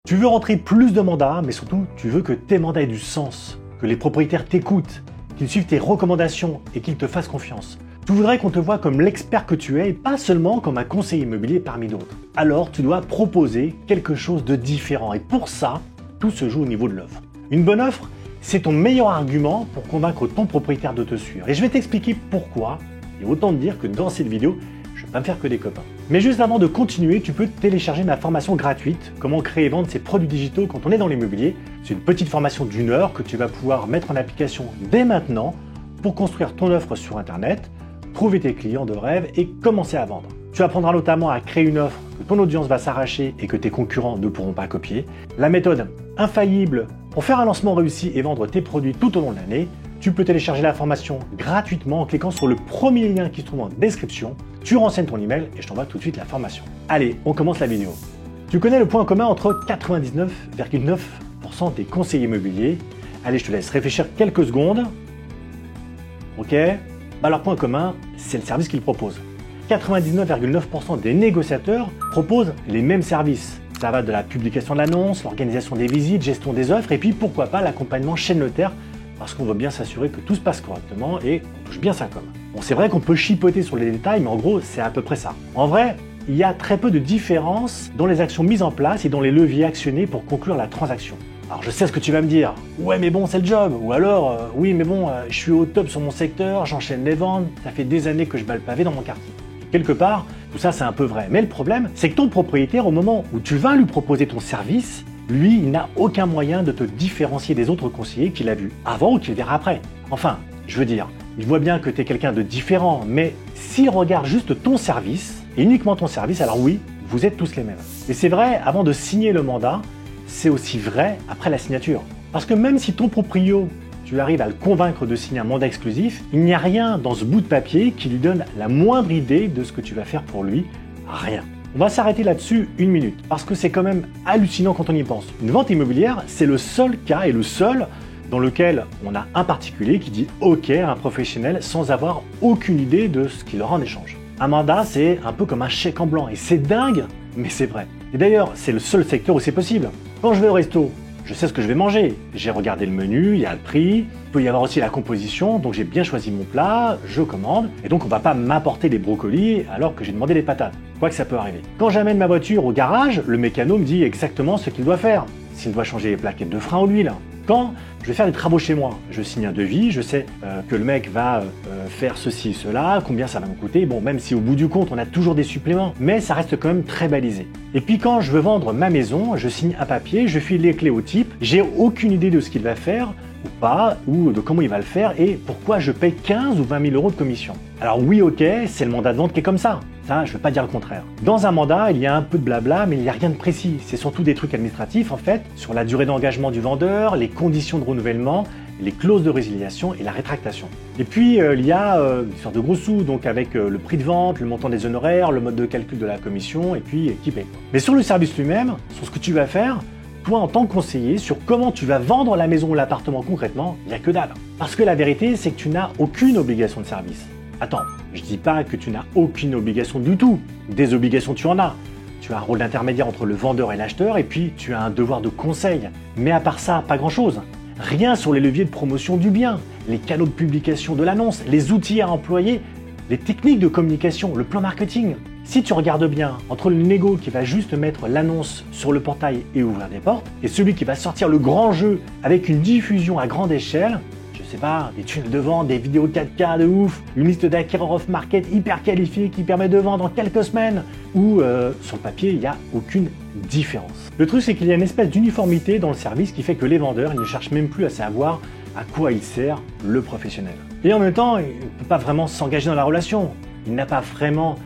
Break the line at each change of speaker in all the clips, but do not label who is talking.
Tu veux rentrer plus de mandats, mais surtout, tu veux que tes mandats aient du sens, que les propriétaires t'écoutent, qu'ils suivent tes recommandations et qu'ils te fassent confiance. Tu voudrais qu'on te voie comme l'expert que tu es et pas seulement comme un conseiller immobilier parmi d'autres. Alors, tu dois proposer quelque chose de différent et pour ça, tout se joue au niveau de l'offre. Une bonne offre, c'est ton meilleur argument pour convaincre ton propriétaire de te suivre. Et je vais t'expliquer pourquoi, et autant te dire que dans cette vidéo, je ne vais pas me faire que des copains. Mais juste avant de continuer, tu peux télécharger ma formation gratuite, comment créer et vendre ses produits digitaux quand on est dans l'immobilier. C'est une petite formation d'1 heure que tu vas pouvoir mettre en application dès maintenant pour construire ton offre sur Internet, trouver tes clients de rêve et commencer à vendre. Tu apprendras notamment à créer une offre que ton audience va s'arracher et que tes concurrents ne pourront pas copier. La méthode infaillible pour faire un lancement réussi et vendre tes produits tout au long de l'année. Tu peux télécharger la formation gratuitement en cliquant sur le premier lien qui se trouve en description. Tu renseignes ton email et je t'envoie tout de suite la formation. Allez, on commence la vidéo. Tu connais le point commun entre 99,9% des conseillers immobiliers. Allez, je te laisse réfléchir quelques secondes. Ok ? Leur point commun, c'est le service qu'ils proposent. 99,9% des négociateurs proposent les mêmes services. Ça va de la publication de l'annonce, l'organisation des visites, gestion des offres et puis pourquoi pas l'accompagnement chez le notaire parce qu'on veut bien s'assurer que tout se passe correctement et on touche bien sa com. Bon, c'est vrai qu'on peut chipoter sur les détails, mais en gros, c'est à peu près ça. En vrai, il y a très peu de différence dans les actions mises en place et dans les leviers actionnés pour conclure la transaction. Alors je sais ce que tu vas me dire, ouais mais bon c'est le job, ou alors oui mais bon je suis au top sur mon secteur, j'enchaîne les ventes, ça fait des années que je bats le pavé dans mon quartier. Quelque part, tout ça c'est un peu vrai, mais le problème c'est que ton propriétaire au moment où tu vas lui proposer ton service, lui il n'a aucun moyen de te différencier des autres conseillers qu'il a vus avant ou qu'il verra après. Enfin, je veux dire, il voit bien que tu es quelqu'un de différent, mais s'il regarde juste ton service, et uniquement ton service, alors oui, vous êtes tous les mêmes. Et c'est vrai, avant de signer le mandat, c'est aussi vrai après la signature. Parce que même si ton proprio, tu arrives à le convaincre de signer un mandat exclusif, il n'y a rien dans ce bout de papier qui lui donne la moindre idée de ce que tu vas faire pour lui. Rien. On va s'arrêter là-dessus 1 minute, parce que c'est quand même hallucinant quand on y pense. Une vente immobilière, c'est le seul cas et le seul dans lequel on a un particulier qui dit OK à un professionnel sans avoir aucune idée de ce qu'il aura en échange. Un mandat, c'est un peu comme un chèque en blanc, et c'est dingue, mais c'est vrai. Et d'ailleurs, c'est le seul secteur où c'est possible. Quand je vais au resto, je sais ce que je vais manger. J'ai regardé le menu, il y a le prix, il peut y avoir aussi la composition, donc j'ai bien choisi mon plat, je commande, et donc on va pas m'apporter des brocolis alors que j'ai demandé des patates. Quoi que ça peut arriver. Quand j'amène ma voiture au garage, le mécano me dit exactement ce qu'il doit faire. S'il doit changer les plaquettes de frein ou l'huile. Quand je vais faire des travaux chez moi, je signe un devis, je sais que le mec va faire ceci, cela, combien ça va me coûter. Bon, même si au bout du compte, on a toujours des suppléments, mais ça reste quand même très balisé. Et puis quand je veux vendre ma maison, je signe un papier, je file les clés au type, j'ai aucune idée de ce qu'il va faire ou pas, ou de comment il va le faire et pourquoi je paye 15 ou 20 000 euros de commission. Alors oui, ok, c'est le mandat de vente qui est comme ça. Ça, je ne veux pas dire le contraire. Dans un mandat, il y a un peu de blabla, mais il n'y a rien de précis. C'est surtout des trucs administratifs, en fait, sur la durée d'engagement du vendeur, les conditions de renouvellement, les clauses de résiliation et la rétractation. Et puis, il y a une sorte de gros sous, donc avec le prix de vente, le montant des honoraires, le mode de calcul de la commission, et puis qui paye. Mais sur le service lui-même, sur ce que tu vas faire, toi, en tant que conseiller, sur comment tu vas vendre la maison ou l'appartement concrètement, il n'y a que dalle. Parce que la vérité, c'est que tu n'as aucune obligation de service. Attends, je dis pas que tu n'as aucune obligation du tout. Des obligations, tu en as. Tu as un rôle d'intermédiaire entre le vendeur et l'acheteur et puis tu as un devoir de conseil. Mais à part ça, pas grand-chose. Rien sur les leviers de promotion du bien, les canaux de publication de l'annonce, les outils à employer, les techniques de communication, le plan marketing. Si tu regardes bien, entre le négo qui va juste mettre l'annonce sur le portail et ouvrir des portes, et celui qui va sortir le grand jeu avec une diffusion à grande échelle, je sais pas, des tunnels de vente, des vidéos 4K de ouf, une liste d'acquéreurs off-market hyper qualifiée qui permet de vendre en quelques semaines, ou sur le papier, il n'y a aucune différence. Le truc, c'est qu'il y a une espèce d'uniformité dans le service qui fait que les vendeurs, ils ne cherchent même plus à savoir à quoi il sert le professionnel. Et en même temps, il ne peut pas vraiment s'engager dans la relation. Il n'a pas vraiment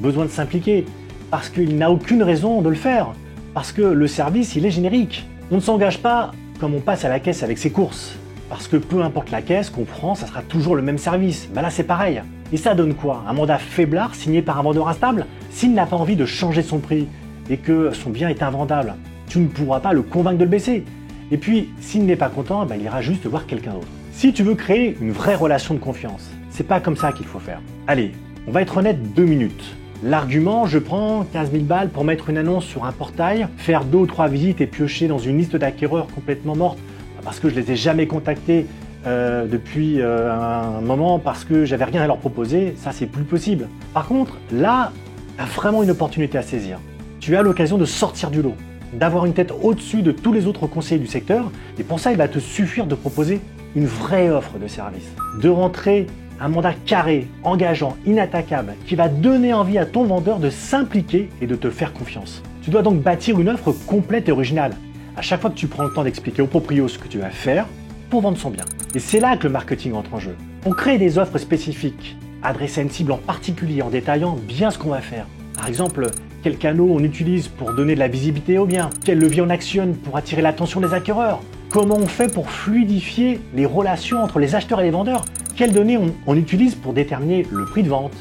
besoin de s'impliquer, parce qu'il n'a aucune raison de le faire, parce que le service, il est générique. On ne s'engage pas comme on passe à la caisse avec ses courses. Parce que peu importe la caisse qu'on prend, ça sera toujours le même service. Là c'est pareil. Et ça donne quoi? Un mandat faiblard signé par un vendeur instable? S'il n'a pas envie de changer son prix et que son bien est invendable, tu ne pourras pas le convaincre de le baisser. Et puis, s'il n'est pas content, il ira juste voir quelqu'un d'autre. Si tu veux créer une vraie relation de confiance, c'est pas comme ça qu'il faut faire. Allez, on va être honnête 2 minutes. L'argument, je prends 15 000 balles pour mettre une annonce sur un portail, faire 2 ou 3 visites et piocher dans une liste d'acquéreurs complètement morte, parce que je les ai jamais contactés depuis un moment, parce que j'avais rien à leur proposer, ça c'est plus possible. Par contre, là, tu as vraiment une opportunité à saisir. Tu as l'occasion de sortir du lot, d'avoir une tête au-dessus de tous les autres conseillers du secteur, et pour ça, il va te suffire de proposer une vraie offre de service, de rentrer un mandat carré, engageant, inattaquable, qui va donner envie à ton vendeur de s'impliquer et de te faire confiance. Tu dois donc bâtir une offre complète et originale. À chaque fois que tu prends le temps d'expliquer au proprio ce que tu vas faire pour vendre son bien. Et c'est là que le marketing entre en jeu. On crée des offres spécifiques, adressées à une cible en particulier, en détaillant bien ce qu'on va faire. Par exemple, quels canaux on utilise pour donner de la visibilité au bien, quel levier on actionne pour attirer l'attention des acquéreurs, comment on fait pour fluidifier les relations entre les acheteurs et les vendeurs, quelles données on utilise pour déterminer le prix de vente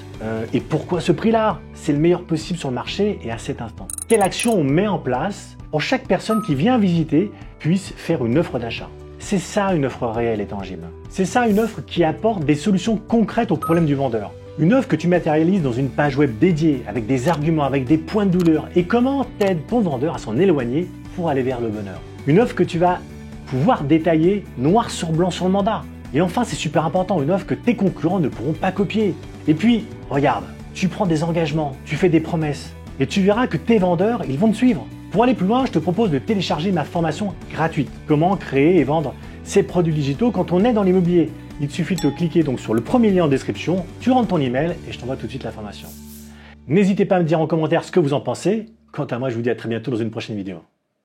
et pourquoi ce prix-là, c'est le meilleur possible sur le marché et à cet instant. Quelle action on met en place pour chaque personne qui vient visiter puisse faire une offre d'achat. C'est ça une offre réelle et tangible. C'est ça une offre qui apporte des solutions concrètes aux problèmes du vendeur. Une offre que tu matérialises dans une page web dédiée, avec des arguments, avec des points de douleur, et comment t'aides ton vendeur à s'en éloigner pour aller vers le bonheur. Une offre que tu vas pouvoir détailler noir sur blanc sur le mandat. Et enfin, c'est super important, une offre que tes concurrents ne pourront pas copier. Et puis, regarde, tu prends des engagements, tu fais des promesses, et tu verras que tes vendeurs, ils vont te suivre. Pour aller plus loin, je te propose de télécharger ma formation gratuite. Comment créer et vendre ses produits digitaux quand on est dans l'immobilier. Il te suffit de cliquer donc sur le premier lien en description, tu rentres ton email et je t'envoie tout de suite la formation. N'hésitez pas à me dire en commentaire ce que vous en pensez. Quant à moi, je vous dis à très bientôt dans une prochaine vidéo.